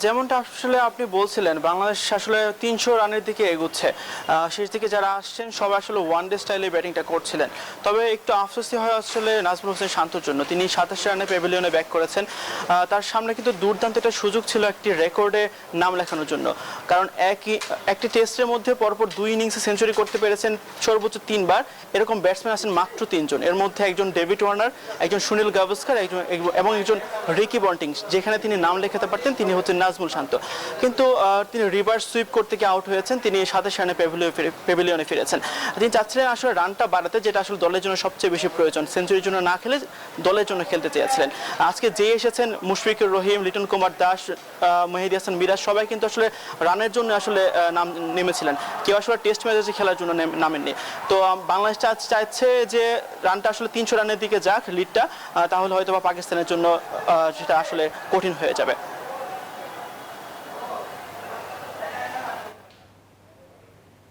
যেমনটা আসলে আপনি বলছিলেন, বাংলাদেশ আসলে ৩০০ রানের দিকে এগুচ্ছে। শেষ দিকে যারা আসছেন সবাই আসলে ওয়ান ডে স্টাইলে ব্যাটিংটা করছিলেন। তবে একটু আফসোসই হয় আসলে নাজমুল হোসেন শান্তর জন্য। তিনি ২৭ রানে প্যাভিলিয়নে ব্যাক করেছেন। তার সামনে কিন্তু দুর্দান্ত একটা সুযোগ ছিল একটি রেকর্ডে নাম লেখানোর জন্য। কারণ একটি টেস্টের মধ্যে পরপর ২ ইনিংসে সেঞ্চুরি করতে পেরেছেন সর্বোচ্চ ৩ বার। এরকম ব্যাটসম্যান আছেন মাত্র ৩ জন। এর মধ্যে একজন ডেভিড ওয়ার্নার, একজন সুনীল গাভাস্কার, এবং একজন রিকি পন্টিং। যেখানে তিনি নাম লেখাতে পারতেন তিনি হচ্ছেন নাজমুল শান্ত। কিন্তু তিনি রিভার্স সুইপ করতে গিয়ে আউট হয়েছেন। তিনি ২৭ রানে প্যাভিলিয়নে ফিরেছেন। তিনি চাচ্ছিলেন আসলে রানটা বাড়াতে, যেটা আসলে দলের জন্য সবচেয়ে বেশি প্রয়োজন। সেঞ্চুরির জন্য না খেলে দলের জন্য খেলতে চেয়েছিলেন। আজকে যে এসেছেন মুশফিকুর রহিম, লিটন কুমার দাস, মেহেদী হাসান মিরাজ, সবাই কিন্তু আসলে রানের জন্য আসলে নাম নেমেছিলেন। কেউ আসলে টেস্ট ম্যাচে খেলার জন্য নামেননি। তো বাংলাদেশ চাইছে যে রানটা আসলে ৩০০ রানের দিকে যাক লিডটা, তাহলে হয়তো বা পাকিস্তানের জন্য সেটা আসলে কঠিন হয়ে যাবে।